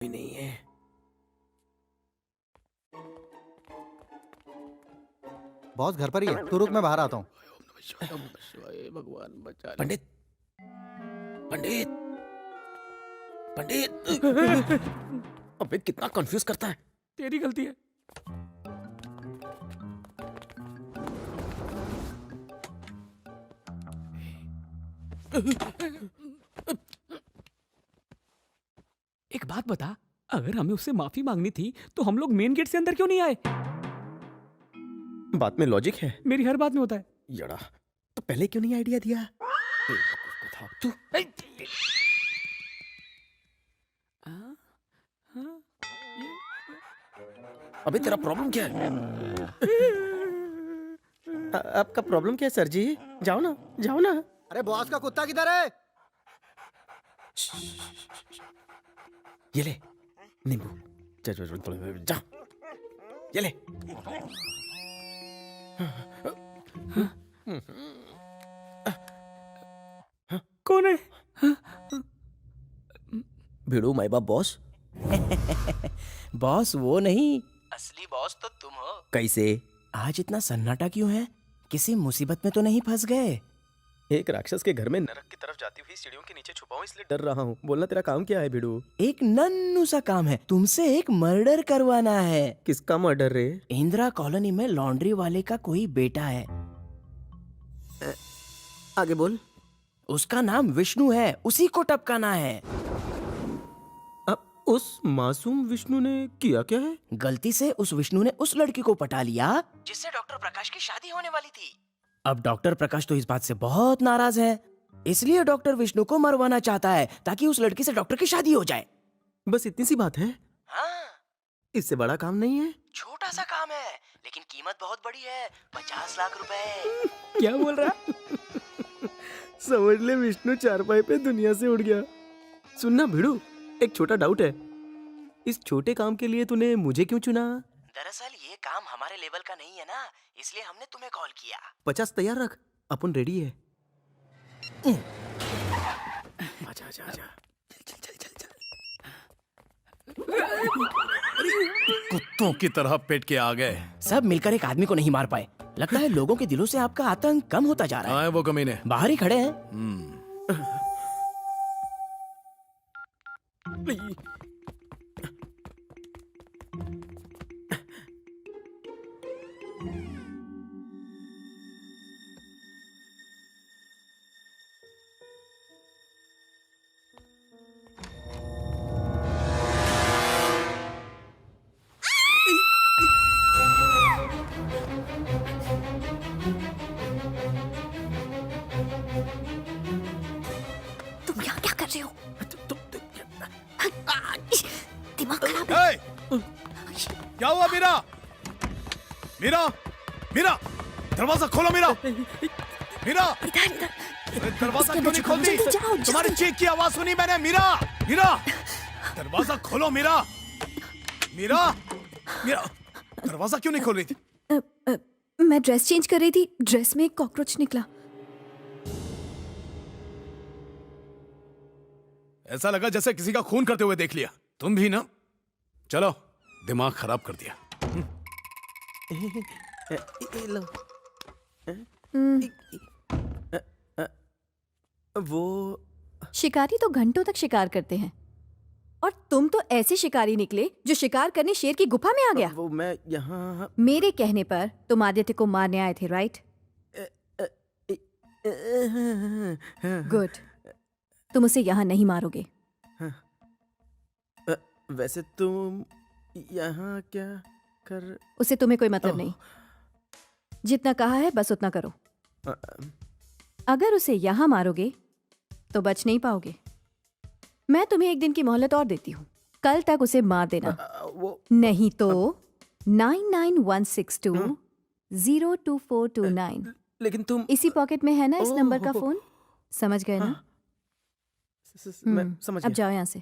भी नहीं है। बॉस घर पर ही है, तू रुक, मैं बाहर आता हूँ। भगवान बचा ले। पंडित, पंडित, पंडित। अबे कितना कंफ्यूज करता है। तेरी गलती है। एक बात बता, अगर हमें उससे माफी मांगनी थी तो हम लोग मेन गेट से अंदर क्यों नहीं आए? बात में लॉजिक है। मेरी हर बात में होता है। यड़ा, तो पहले क्यों नहीं आइडिया दिया? तू अबे तेरा प्रॉब्लम क्या है? आपका प्रॉब्लम क्या है सर जी? जाओ ना, जाओ ना। अरे बॉस का कुत्ता किधर है? ये ले नींबू, जा ये ले। कौन है? भिड़ू माई बाप बॉस। बॉस वो नहीं, असली बॉस तो तुम हो। कैसे? आज इतना सन्नाटा क्यों है? किसी मुसीबत में तो नहीं फंस गए? एक राक्षस के घर में नरक की तरफ जाती हुई सीढ़ियों के नीचे छुपा हूं, इसलिए डर रहा हूँ। बोलना तेरा काम क्या है भिड़ू? एक नन्नू सा काम है, तुमसे एक मर्डर करवाना है। किसका मर्डर रे? इंदिरा कॉलोनी में लॉन्ड्री वाले का कोई बेटा है। आगे बोल। उसका नाम विष्णु है, उसी को टपकाना है। अब उस मासूम विष्णु ने किया क्या है? गलती से उस विष्णु ने उस लड़की को पटा लिया जिससे डॉक्टर प्रकाश की शादी होने वाली थी। अब डॉक्टर प्रकाश तो इस बात से बहुत नाराज है, इसलिए डॉक्टर विष्णु को मरवाना चाहता है ताकि उस लड़की से डॉक्टर की शादी हो जाए। बस इतनी सी बात है? हाँ, इससे बड़ा काम नहीं है। छोटा सा काम है लेकिन कीमत बहुत बड़ी है, 50 लाख रुपए। क्या बोल रहा? समझ ले विष्णु चारपाई पे दुनिया से उड़ गया। सुनना भिड़ू, एक छोटा डाउट है। इस छोटे काम के लिए तूने मुझे क्यों चुना? दरअसल ये काम हमारे लेवल का नहीं है ना, इसलिए हमने तुम्हें कॉल किया। 50 तैयार रख, अपन रेडी है। आजा आजा आजा। कुत्तों की तरह पेट के आ गए। सब मिलकर एक आदमी को नहीं मार पाए। लगता है लोगों के दिलों से आपका आतंक कम होता जा रहा कहाँ है। है वो कमीने? बाहर ही खड़े हैं। तुम यहाँ क्या कर रहे हो? दिमाग खराब ए! क्या हुआ मीरा? मीरा, मीरा, दरवाजा खोलो मीरा। मीरा, इधर इधर दरवाजा इसके क्यों अंदर नहीं जाओ, खोलती? जल्दी जाओ, जल्दी। तुम्हारी चीख की आवाज सुनी मैंने। मीरा, मीरा, दरवाजा खोलो मीरा। मीरा, मीरा, दरवाजा क्यों नहीं खोल रही थी? मैं ड्रेस चेंज कर रही थी, ड्रेस में एक कॉकरोच निकला। ऐसा लगा जैसे किसी का खून करते हुए देख लिया। तुम भी ना? चलो, दिमाग खराब कर दिया। लो। वो शिकारी तो घंटों तक शिकार करते हैं और तुम तो ऐसे शिकारी निकले जो शिकार करने शेर की गुफा में आ गया। वो मैं यहाँ मेरे कहने पर तुम आदित्य को मारने आए थे, राइट? गुड। तुम उसे यहाँ नहीं मारोगे। वैसे तुम यहाँ क्या कर? उसे तुम्हें कोई मतलब नहीं। जितना कहा है बस उतना करो। अगर उसे यहाँ मारोगे तो बच नहीं पाओगे। मैं तुम्हें एक दिन की मोहलत और देती हूँ, कल तक उसे मार देना। वो नहीं तो 9916202429 लेकिन तुम इसी पॉकेट में है ना इस नंबर का फोन? समझ गए ना? मैं समझ अब गया। जाओ यहाँ से।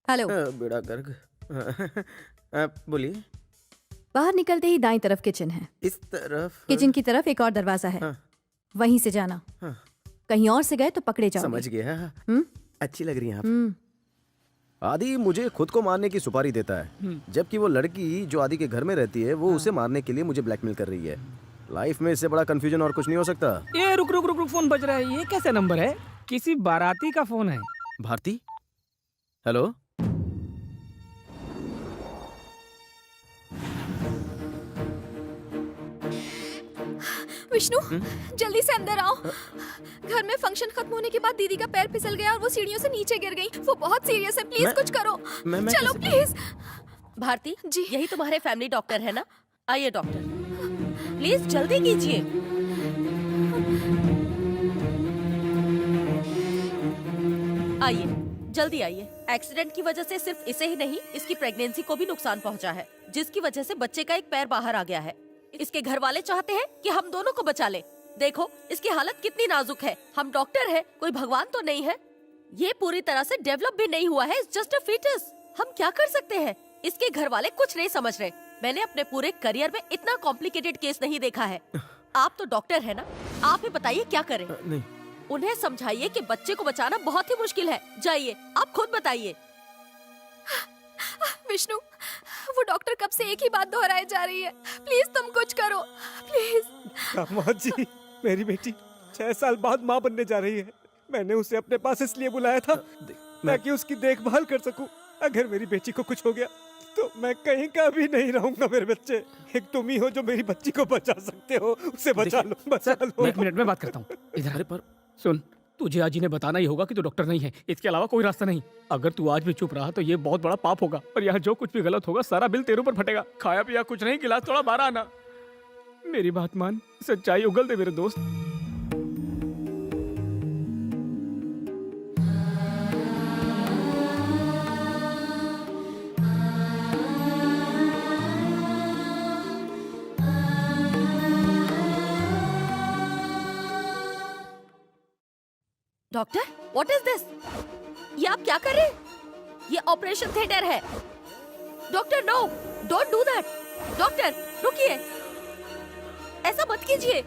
हेलो। बेड़ा गर्ग। बोलिए। बाहर निकलते ही दाईं तरफ किचन है। इस तरफ? किचन की तरफ एक और दरवाजा है, हाँ। वहीं से जाना। हाँ। कहीं और से गए तो पकड़े जाओगे। समझ गया। हम्म? अच्छी लग रही हैं आप। हम्म। आदि मुझे खुद को मारने की सुपारी देता है, जबकि वो लड़की जो आदि के घर में रहती है वो उसे मारने के लिए मुझे ब्लैकमेल कर रही है। लाइफ में इससे बड़ा कंफ्यूजन और कुछ नहीं हो सकता। ये रुक रुक रुक रुक, फोन बज रहा है। ये कैसे नंबर है? किसी बाराती का फोन है। भारती, हेलो। विष्णु, जल्दी से अंदर आओ। घर में फंक्शन खत्म होने के बाद दीदी का पैर फिसल गया और वो सीढ़ियों से नीचे गिर गई। वो बहुत सीरियस है, प्लीज मैं- कुछ करो। मैं चलो कैसे- प्लीज। भारती जी। यही तुम्हारे फैमिली डॉक्टर है ना? आइए डॉक्टर, प्लीज जल्दी कीजिए। आइए, जल्दी आइए। एक्सीडेंट की वजह से सिर्फ इसे ही नहीं, इसकी प्रेगनेंसी को भी नुकसान पहुंचा है, जिसकी वजह से बच्चे का एक पैर बाहर आ गया है। इसके घर वाले चाहते हैं कि हम दोनों को बचा ले। देखो इसकी हालत कितनी नाजुक है। हम डॉक्टर हैं, कोई भगवान तो नहीं है। ये पूरी तरह से डेवलप भी नहीं हुआ है, जस्ट अ फीटस। हम क्या कर सकते हैं? इसके घर वाले कुछ नहीं समझ रहे। मैंने अपने पूरे करियर में इतना कॉम्प्लिकेटेड केस नहीं देखा है। आप तो डॉक्टर है ना, आप ही बताइए क्या करें। नहीं, उन्हें समझाइए कि बच्चे को बचाना बहुत ही मुश्किल है। जाइए, आप खुद बताइए। विष्णु, वो डॉक्टर कब से एक ही बात दोहराए जा रही है। प्लीज तुम कुछ करो, प्लीज। दामाद जी, मेरी बेटी 6 साल बाद माँ बनने जा रही है। मैंने उसे अपने पास इसलिए बुलाया था ताकि उसकी देखभाल कर सकूं। अगर मेरी बेटी को कुछ हो गया तो मैं कहीं का भी नहीं रहूंगा। मेरे बच्चे, एक तुम ही हो जो मेरी बच्ची को बचा सकते हो। उसे बचा लो, बचा लो। एक मिनट में बात करता हूँ। इधर अरे पर सुन, तुझे आज इन्हें बताना ही होगा कि तू डॉक्टर नहीं है। इसके अलावा कोई रास्ता नहीं। अगर तू आज भी चुप रहा तो ये बहुत बड़ा पाप होगा, और यहाँ जो कुछ भी गलत होगा सारा बिल तेरे ऊपर फटेगा। खाया पिया कुछ नहीं, गिलास थोड़ा बारह आना। मेरी बात मान, सच्चाई उगल दे मेरे दोस्त। Doctor, what is this? ये आप क्या कर रहे हैं? ये ऑपरेशन थिएटर है। Doctor no, don't do that. Doctor रुकिए, ऐसा मत कीजिए।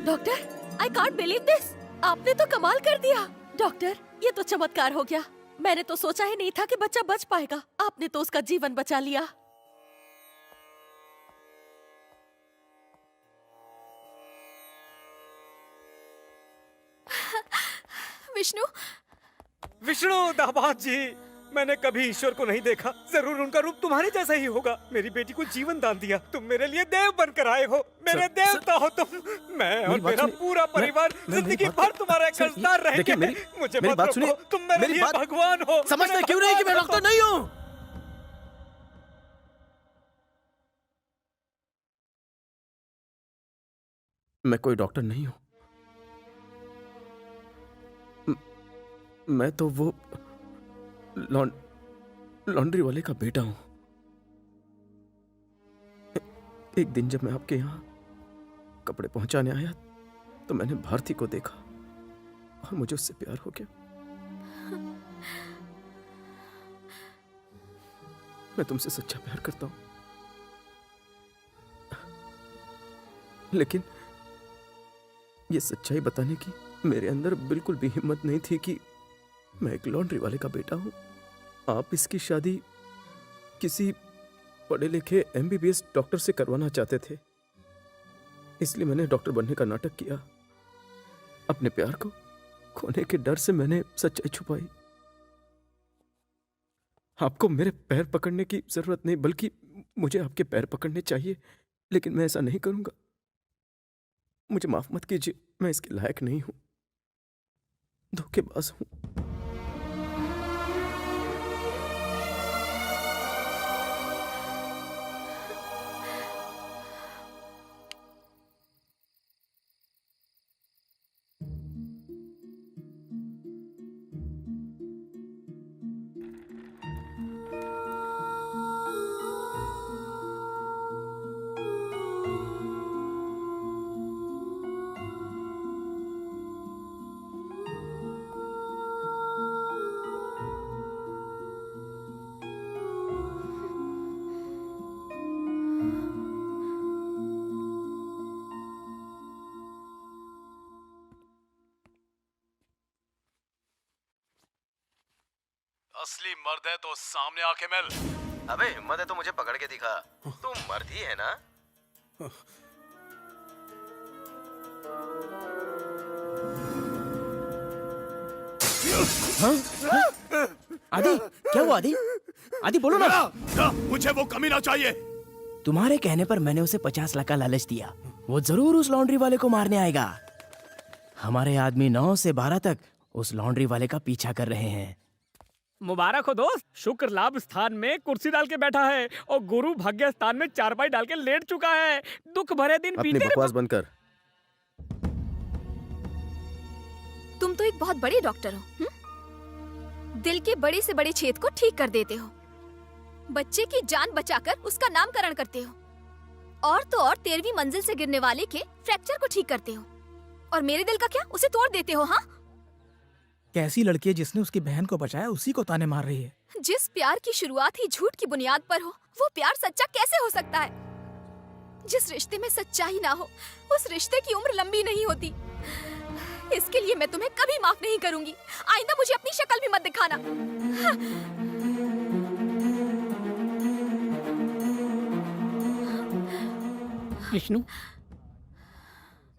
Doctor, I can't believe this. आपने तो कमाल कर दिया। डॉक्टर, ये तो चमत्कार हो गया। मैंने तो सोचा ही नहीं था कि बच्चा बच पाएगा। आपने तो उसका जीवन बचा लिया। विष्णु, विष्णु दामाद जी, मैंने कभी ईश्वर को नहीं देखा। जरूर उनका रूप तुम्हारे जैसा ही होगा। मेरी बेटी को जीवन दान दिया। तुम मेरे लिए देव बनकर आए हो। मेरे देवता हो तुम। मैं और मेरी बात मेरा सुनिए। पूरा परिवार मेरी जिंदगी बात- भर तुम्हारा सर, कर्जदार रहेंगे। देखिए, मुझे मेरी मत बात रोको। सुनिए। तुम मेरे मेरी लिए बात- भगवान हो। समझते मेरे क्यों नहीं कि मैं भगवान डॉक्टर हो। नहीं हूँ? मैं कोई डॉक्टर नहीं हूं। मैं तो वो लॉन्ड्री वाले का बेटा हूं। एक दिन जब मैं आपके यहां कपड़े पहुंचाने आया तो मैंने भारती को देखा और मुझे उससे प्यार हो गया। मैं तुमसे सच्चा प्यार करता हूं, लेकिन ये सच्चाई बताने की मेरे अंदर बिल्कुल भी हिम्मत नहीं थी कि मैं एक लॉन्ड्री वाले का बेटा हूं। आप इसकी शादी किसी पढ़े लिखे एमबीबीएस डॉक्टर से करवाना चाहते थे, इसलिए मैंने डॉक्टर बनने का नाटक किया। अपने प्यार को खोने के डर से मैंने सच्चाई छुपाई। आपको मेरे पैर पकड़ने की जरूरत नहीं, बल्कि मुझे आपके पैर पकड़ने चाहिए, लेकिन मैं ऐसा नहीं करूंगा। मुझे माफ मत कीजिए, मैं इसके लायक नहीं हूं, धोखेबाज हूं। असली मर्द है तो सामने आके मिल। अबे हिम्मत है तो मुझे पकड़ के दिखा, तू मर्द ही है ना? आदि, क्या हुआ आदि? आदि बोलो ना। मुझे वो कमीना चाहिए। तुम्हारे कहने पर मैंने उसे 50 लाख का लालच दिया। वो जरूर उस लॉन्ड्री वाले को मारने आएगा। हमारे आदमी 9 से 12 तक उस लॉन्ड्री वाले का पीछा कर रहे हैं। मुबारक हो दोस्त, शुक्र लाभ स्थान में कुर्सी डाल के बैठा है और गुरु भाग्य स्थान में चारपाई डाल के लेट चुका है। दुख भरे दिन अपनी बीते। बकवास बंद कर। तुम तो एक बहुत बड़े डॉक्टर हो। दिल के बड़े से बड़े छेद को ठीक कर देते हो, बच्चे की जान बचाकर उसका नामकरण करते हो, और तो और 13वीं मंजिल से गिरने वाले के फ्रैक्चर को ठीक करते हो, और मेरे दिल का क्या, उसे तोड़ देते हो। हाँ, कैसी लड़की है जिसने उसकी बहन को बचाया, उसी को ताने मार रही है। जिस प्यार की शुरुआत ही झूठ की बुनियाद पर हो, वो प्यार सच्चा कैसे हो सकता है? जिस रिश्ते में सच्चाई ना हो, उस रिश्ते की उम्र लंबी नहीं होती। इसके लिए मैं तुम्हें कभी माफ नहीं करूंगी। आइंदा मुझे अपनी शक्ल भी मत दिखाना। विष्णु,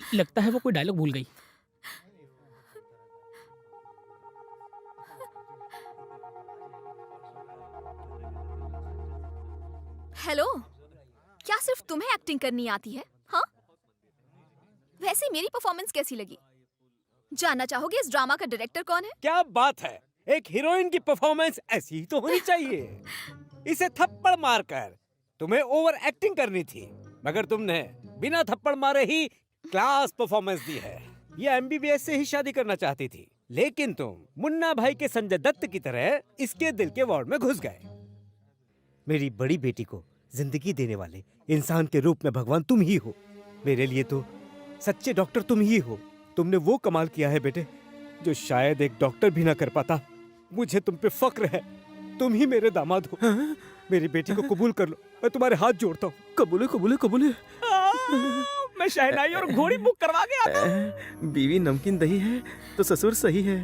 लगता है वो कोई डायलॉग भूल गई। हेलो, क्या सिर्फ तुम्हें एक्टिंग करनी आती है? हाँ, वैसे मेरी परफॉर्मेंस कैसी लगी? जानना चाहोगे इस ड्रामा का डायरेक्टर कौन है? क्या बात है, एक हीरोइन की परफॉर्मेंस ऐसी ही तो होनी चाहिए। इसे थप्पड़ मारकर तुम्हें ओवर एक्टिंग करनी थी, मगर तुमने बिना थप्पड़ मारे ही क्लास परफॉर्मेंस दी है। ये एमबीबीएस से ही शादी करना चाहती थी, लेकिन तुम मुन्ना भाई के संजय दत्त की तरह इसके दिल के वार्ड में घुस गए। मेरी बड़ी बेटी को जिंदगी देने वाले इंसान के रूप में भगवान तुम ही हो। मेरे लिए तो सच्चे डॉक्टर तुम ही हो। तुमने वो कमाल किया है बेटे, जो शायद एक डॉक्टर भी ना कर पाता। मुझे तुम पे फक्र है, तुम ही मेरे दामाद हो। मेरी बेटी को कबूल कर लो, मैं तुम्हारे हाथ जोड़ता हूँ। कबूले कबूले कबूले। मैं शहनाई और घोड़ी बुक करवा के आता हूँ। बीवी नमकीन दही है तो ससुर सही है।